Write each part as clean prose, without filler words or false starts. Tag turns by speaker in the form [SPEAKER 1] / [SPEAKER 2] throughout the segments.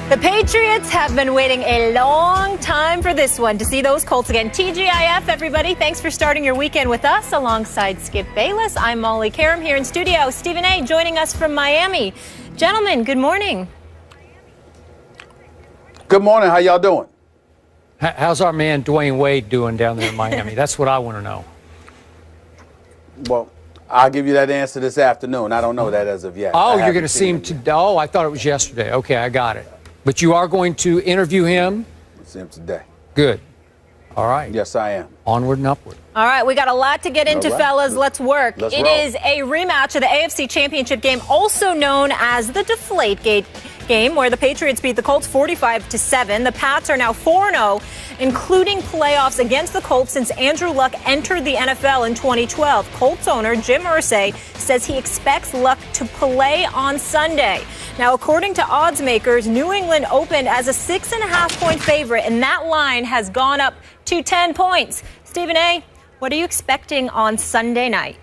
[SPEAKER 1] The Patriots have been waiting a long time for this one, to see those Colts again. TGIF, everybody. Thanks for starting your weekend with us alongside Skip Bayless. I'm Molly Karam here in studio. Stephen A. joining us from Miami. Gentlemen, good morning.
[SPEAKER 2] Good morning. How y'all doing?
[SPEAKER 3] How's our man Dwayne Wade doing down there in Miami? That's what I want to know.
[SPEAKER 2] Well, I'll give you that answer this afternoon. I don't know that as of yet.
[SPEAKER 3] Oh, you're going to see him today. Oh, I thought it was yesterday. Okay, I got it. But you are going to interview him?
[SPEAKER 2] I'll see him today.
[SPEAKER 3] Good. All right.
[SPEAKER 2] Yes, I am.
[SPEAKER 3] Onward and upward.
[SPEAKER 1] All right, we got a lot to get into, fellas. Let's work.
[SPEAKER 2] Let's
[SPEAKER 1] It
[SPEAKER 2] roll.
[SPEAKER 1] is a rematch of the AFC Championship game, also known as the Deflategate game, where the Patriots beat the Colts 45-7. The Pats are now 4-0, including playoffs against the Colts since Andrew Luck entered the NFL in 2012. Colts owner Jim Irsay says he expects Luck to play on Sunday. Now, according to odds makers, New England opened as a 6.5-point favorite, and that line has gone up to 10 points. Stephen A., what are you expecting on Sunday night?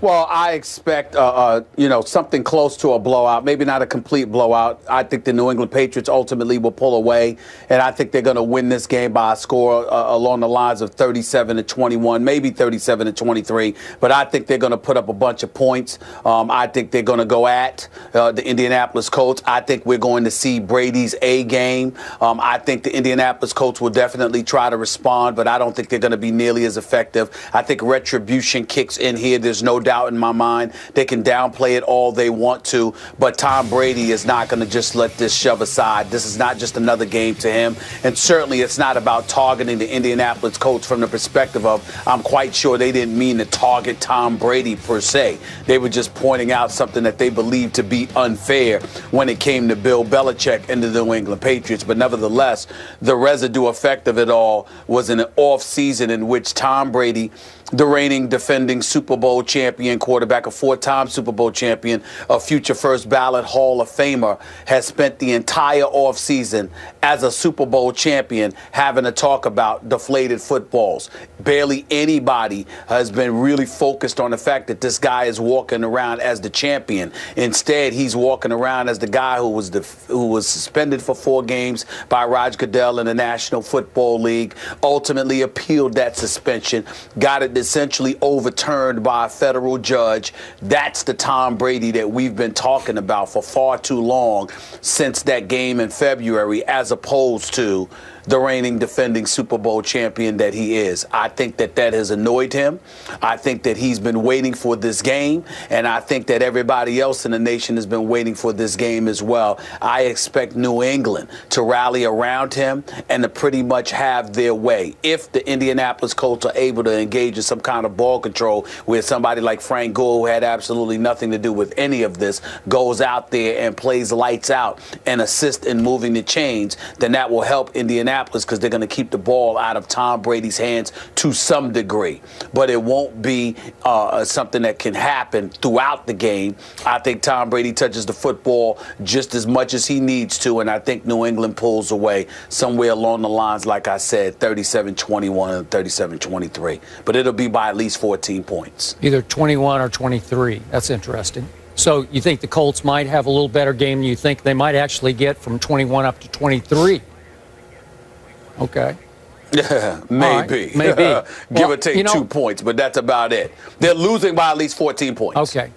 [SPEAKER 2] Well, I expect, something close to a blowout, maybe not a complete blowout. I think the New England Patriots ultimately will pull away, and I think they're going to win this game by a score along the lines of 37-21, maybe 37-23. But I think they're going to put up a bunch of points. I think they're going to go at the Indianapolis Colts. I think we're going to see Brady's A game. I think the Indianapolis Colts will definitely try to respond, but I don't think they're going to be nearly as effective. I think retribution kicks in here. There's no doubt in my mind. They can downplay it all they want to, but Tom Brady is not going to just let this shove aside. This is not just another game to him, and certainly it's not about targeting the Indianapolis Colts from the perspective of, I'm quite sure they didn't mean to target Tom Brady per se. They were just pointing out something that they believed to be unfair when it came to Bill Belichick and the New England Patriots. But nevertheless, the residue effect of it all was an off season in which Tom Brady, the reigning defending Super Bowl champion quarterback, a 4-time Super Bowl champion, a future first ballot Hall of Famer, has spent the entire offseason as a Super Bowl champion having to talk about deflated footballs. Barely anybody has been really focused on the fact that this guy is walking around as the champion. Instead, he's walking around as the guy who was suspended for 4 games by Roger Goodell in the National Football League, ultimately appealed that suspension, got it essentially overturned by a federal judge. That's the Tom Brady that we've been talking about for far too long, since that game in February, as opposed to the reigning defending Super Bowl champion that he is. I think that has annoyed him. I think that he's been waiting for this game, and I think that everybody else in the nation has been waiting for this game as well. I expect New England to rally around him and to pretty much have their way. If the Indianapolis Colts are able to engage in some kind of ball control where somebody like Frank Gore, who had absolutely nothing to do with any of this, goes out there and plays lights out and assists in moving the chains, then that will help Indianapolis, because they're going to keep the ball out of Tom Brady's hands to some degree. But it won't be something that can happen throughout the game. I think Tom Brady touches the football just as much as he needs to, and I think New England pulls away somewhere along the lines, like I said, 37-21 and 37-23. But it'll be by at least 14 points.
[SPEAKER 3] Either 21 or 23. That's interesting. So you think the Colts might have a little better game than you think they might actually get from 21 up to 23? Okay.
[SPEAKER 2] Yeah, maybe.
[SPEAKER 3] Right, maybe.
[SPEAKER 2] Give or take 2 points, but that's about it. They're losing by at least 14 points.
[SPEAKER 3] Okay.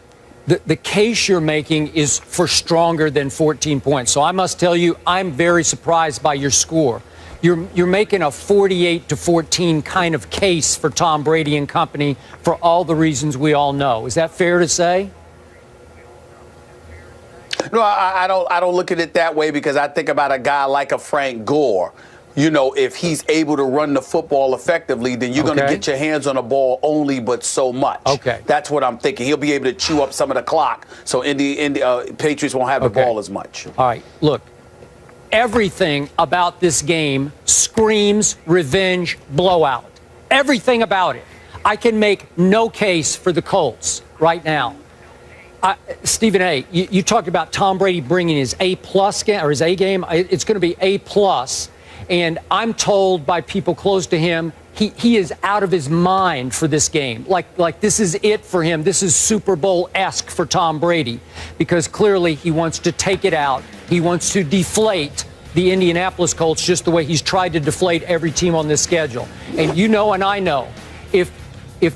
[SPEAKER 3] The case you're making is for stronger than 14 points. So I must tell you, I'm very surprised by your score. You're making a 48-14 kind of case for Tom Brady and company for all the reasons we all know. Is that fair to say?
[SPEAKER 2] No, I don't look at it that way, because I think about a guy like a Frank Gore. You know, if he's able to run the football effectively, then you're going to get your hands on the ball only but so much.
[SPEAKER 3] Okay.
[SPEAKER 2] That's what I'm thinking. He'll be able to chew up some of the clock, so Patriots won't have the ball as much.
[SPEAKER 3] All right. Look, everything about this game screams revenge blowout. Everything about it. I can make no case for the Colts right now. Stephen A., you talked about Tom Brady bringing his A-plus game, or his A game. It's going to be A-plus. And I'm told by people close to him, he is out of his mind for this game. Like this is it for him. This is Super Bowl-esque for Tom Brady, because clearly he wants to take it out. He wants to deflate the Indianapolis Colts just the way he's tried to deflate every team on this schedule. And you know and I know, if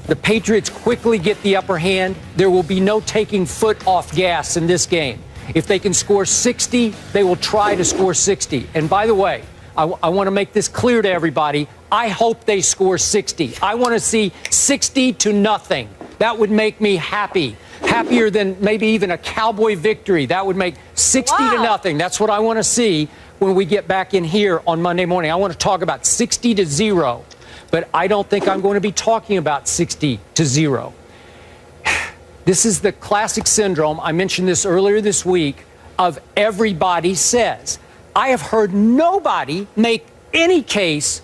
[SPEAKER 3] the Patriots quickly get the upper hand, there will be no taking foot off gas in this game. If they can score 60, they will try to score 60. And by the way, I want to make this clear to everybody. I hope they score 60. I want to see 60-0. That would make me happy. Happier than maybe even a Cowboy victory. That would make 60-0. That's what I want to see when we get back in here on Monday morning. I want to talk about 60-0. But I don't think I'm going to be talking about 60-0. This is the classic syndrome. I mentioned this earlier this week of everybody says. I have heard nobody make any case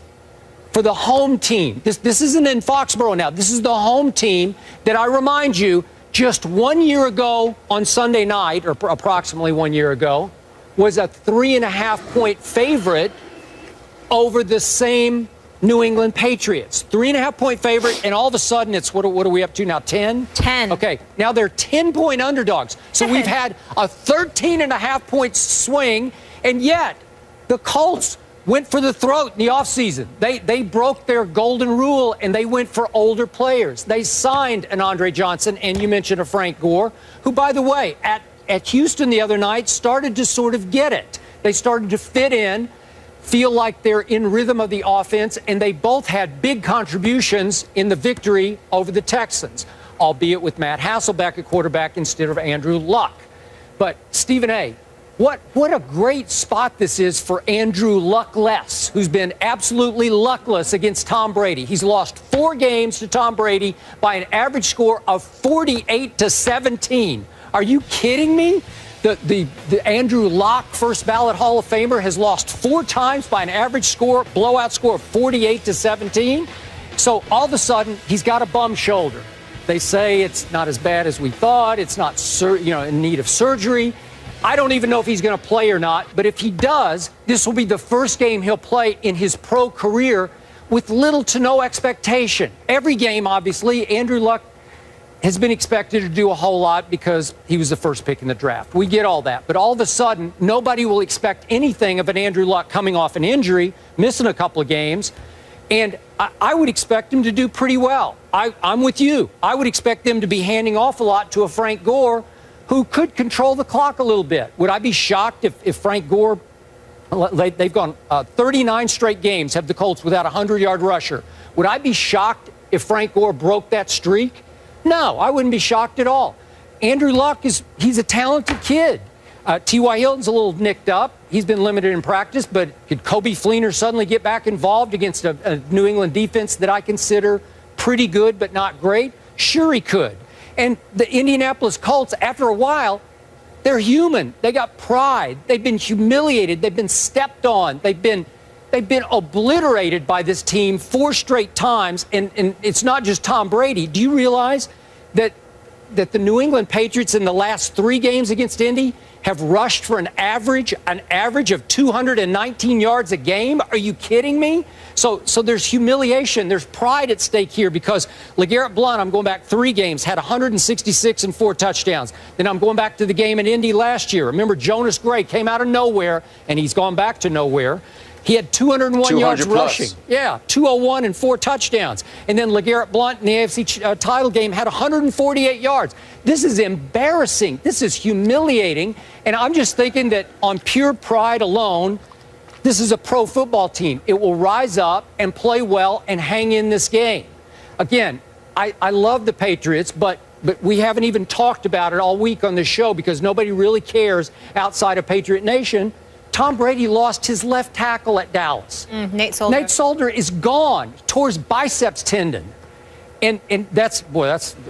[SPEAKER 3] for the home team. This isn't in Foxborough now. This is the home team that, I remind you, just 1 year ago on Sunday night, or approximately 1 year ago, was a 3.5-point favorite over the same New England Patriots. 3.5-point favorite, and all of a sudden it's, what are we up to now, 10?
[SPEAKER 1] 10.
[SPEAKER 3] Okay, now they're 10-point underdogs. So we've had a 13.5-point swing, and yet the Colts went for the throat in the offseason. They broke their golden rule, and they went for older players. They signed an Andre Johnson, and you mentioned a Frank Gore, who, by the way, at Houston the other night started to sort of get it. They started to fit in, feel like they're in rhythm of the offense, and they both had big contributions in the victory over the Texans, albeit with Matt Hasselbeck at quarterback instead of Andrew Luck. But, Stephen A., what a great spot this is for Andrew Luckless, who's been absolutely luckless against Tom Brady. He's lost 4 games to Tom Brady by an average score of 48-17. Are you kidding me? The Andrew Luck, first ballot Hall of Famer, has lost 4 times by an average score, blowout score of 48-17. So all of a sudden, he's got a bum shoulder. They say it's not as bad as we thought. It's not, in need of surgery. I don't even know if he's going to play or not. But if he does, this will be the first game he'll play in his pro career with little to no expectation. Every game, obviously, Andrew Luck has been expected to do a whole lot because he was the first pick in the draft. We get all that. But all of a sudden, nobody will expect anything of an Andrew Luck coming off an injury, missing a couple of games. And I would expect him to do pretty well. I'm with you. I would expect them to be handing off a lot to a Frank Gore who could control the clock a little bit. Would I be shocked if Frank Gore, they've gone 39 straight games, have the Colts without a 100-yard rusher. Would I be shocked if Frank Gore broke that streak? No, I wouldn't be shocked at all. Andrew Luck he's a talented kid. T.Y. Hilton's a little nicked up. He's been limited in practice, but could Kobe Fleener suddenly get back involved against a New England defense that I consider pretty good but not great? Sure he could. And the Indianapolis Colts, after a while, they're human. They got pride. They've been humiliated. They've been stepped on. They've been obliterated by this team 4 straight times, and it's not just Tom Brady. Do you realize that the New England Patriots in the last 3 games against Indy have rushed for an average of 219 yards a game? Are you kidding me? So there's humiliation. There's pride at stake here because LeGarrette Blount, I'm going back 3 games, had 166 and 4 touchdowns. Then I'm going back to the game in Indy last year. Remember, Jonas Gray came out of nowhere, and he's gone back to nowhere. He had 201 yards rushing. Yeah, 201 and 4 touchdowns. And then LeGarrette Blount in the AFC title game had 148 yards. This is embarrassing. This is humiliating. And I'm just thinking that on pure pride alone, this is a pro football team. It will rise up and play well and hang in this game. Again, I love the Patriots, but we haven't even talked about it all week on this show because nobody really cares outside of Patriot Nation. Tom Brady lost his left tackle at Dallas.
[SPEAKER 1] Nate Solder.
[SPEAKER 3] Nate Solder is gone, tore his biceps tendon. And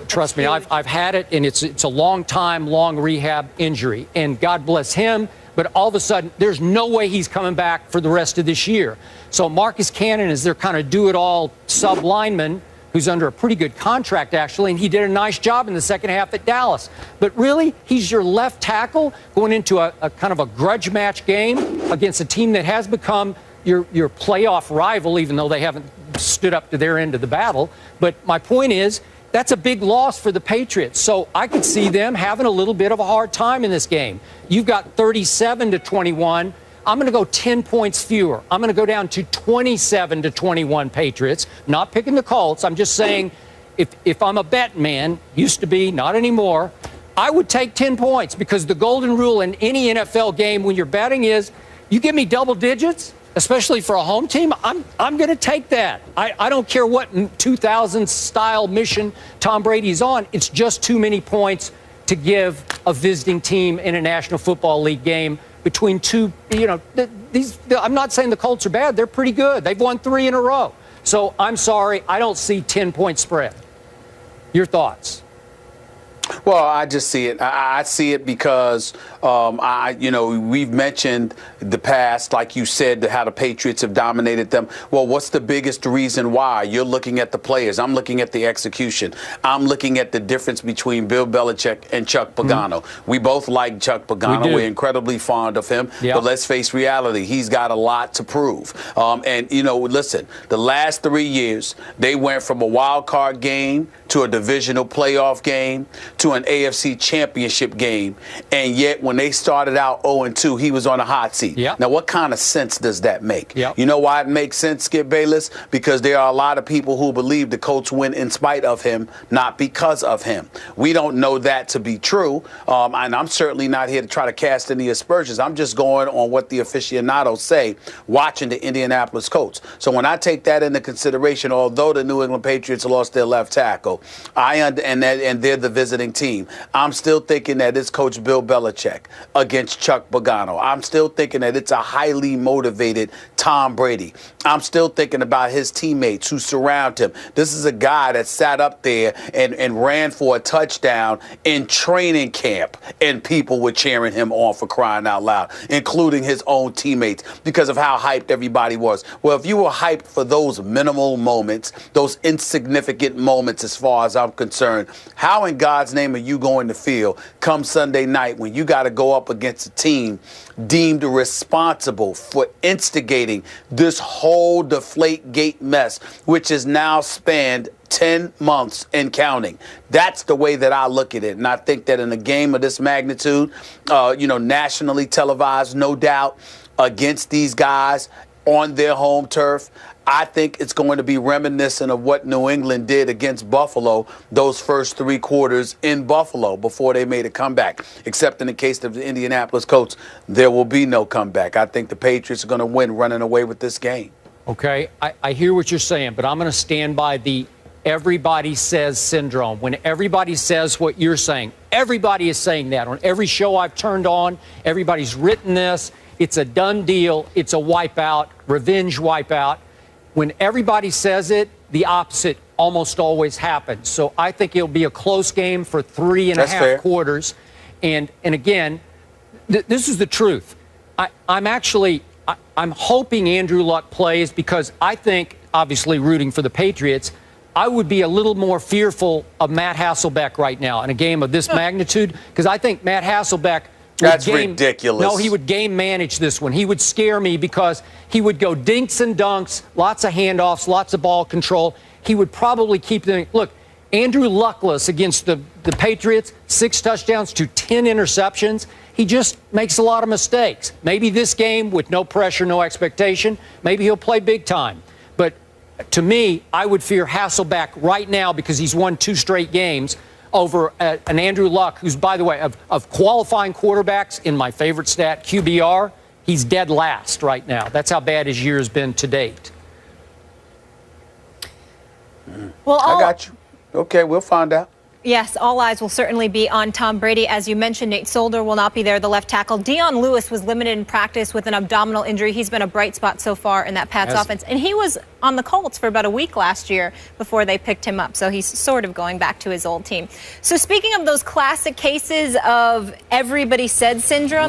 [SPEAKER 3] trust me, I've had it, and it's a long rehab injury. And God bless him, but all of a sudden, there's no way he's coming back for the rest of this year. So Marcus Cannon is their kind of do-it-all sub-lineman who's under a pretty good contract, actually, and he did a nice job in the second half at Dallas. But really, he's your left tackle going into a kind of a grudge match game against a team that has become your playoff rival, even though they haven't stood up to their end of the battle. But my point is, that's a big loss for the Patriots. So I could see them having a little bit of a hard time in this game. You've got 37-21. I'm going to go 10 points fewer. I'm going to go down to 27-21 Patriots. Not picking the Colts. I'm just saying, if I'm a bet man, used to be, not anymore, I would take 10 points, because the golden rule in any NFL game when you're betting is, you give me double digits, especially for a home team, I'm going to take that. I don't care what 2000 style mission Tom Brady's on. It's just too many points to give a visiting team in a National Football League game between two. I'm not saying the Colts are bad. They're pretty good. They've won 3 in a row. So I'm sorry, I don't see 10-point spread. Your thoughts?
[SPEAKER 2] Well, I just see it. I see it because, we've mentioned the past, like you said, how the Patriots have dominated them. Well, what's the biggest reason why? You're looking at the players. I'm looking at the execution. I'm looking at the difference between Bill Belichick and Chuck Pagano. We both like Chuck Pagano. We're incredibly fond of him. Yep. But let's face reality. He's got a lot to prove. Listen, the last 3 years, they went from a wild card game to a divisional playoff game to an AFC championship game, and yet when they started out 0-2, he was on a hot seat.
[SPEAKER 3] Yep.
[SPEAKER 2] Now, what kind of sense does that make?
[SPEAKER 3] Yep.
[SPEAKER 2] You know why it makes sense, Skip Bayless? Because there are a lot of people who believe the Colts win in spite of him, not because of him. We don't know that to be true, and I'm certainly not here to try to cast any aspersions. I'm just going on what the aficionados say watching the Indianapolis Colts. So when I take that into consideration, although the New England Patriots lost their left tackle, and they're the visiting team, I'm still thinking that it's Coach Bill Belichick against Chuck Pagano. I'm still thinking that it's a highly motivated Tom Brady. I'm still thinking about his teammates who surround him. This is a guy that sat up there and ran for a touchdown in training camp, and people were cheering him on, for crying out loud, including his own teammates, because of how hyped everybody was. Well, if you were hyped for those minimal moments, those insignificant moments as far as I'm concerned, how in God's name are you going to feel come Sunday night when you got to go up against a team deemed responsible for instigating this whole Deflategate mess, which has now spanned 10 months and counting? That's the way that I look at it. And I think that in a game of this magnitude, nationally televised, no doubt, against these guys on their home turf, I think it's going to be reminiscent of what New England did against Buffalo those first 3 quarters in Buffalo before they made a comeback. Except in the case of the Indianapolis Colts, there will be no comeback. I think the Patriots are going to win running away with this game.
[SPEAKER 3] Okay, I hear what you're saying, but I'm going to stand by the everybody says syndrome. When everybody says what you're saying, everybody is saying that. On every show I've turned on, everybody's written this. It's a done deal. It's a wipeout, revenge wipeout. When everybody says it, the opposite almost always happens. So I think it'll be a close game for 3.5 quarters. And again, this is the truth. I'm hoping Andrew Luck plays, because I think, obviously rooting for the Patriots, I would be a little more fearful of Matt Hasselbeck right now in a game of this magnitude, because I think Matt Hasselbeck,
[SPEAKER 2] that's ridiculous.
[SPEAKER 3] No, he would game manage this one. He would scare me, because he would go dinks and dunks, lots of handoffs, lots of ball control. He would probably keep them. Look, Andrew Luckless against the Patriots, 6 touchdowns to 10 interceptions. He just makes a lot of mistakes. Maybe this game, with no pressure, no expectation, maybe he'll play big time. But to me, I would fear Hasselbeck right now, because he's won 2 straight games over an Andrew Luck, who's, by the way, of qualifying quarterbacks, in my favorite stat, QBR, he's dead last right now. That's how bad his year has been to date.
[SPEAKER 1] Well,
[SPEAKER 2] I got you. Okay, we'll find out.
[SPEAKER 1] Yes, all eyes will certainly be on Tom Brady. As you mentioned, Nate Solder will not be there, the left tackle. Dion Lewis was limited in practice with an abdominal injury. He's been a bright spot so far in that Pats offense. And he was on the Colts for about a week last year before they picked him up. So he's sort of going back to his old team. So speaking of those classic cases of everybody said syndrome,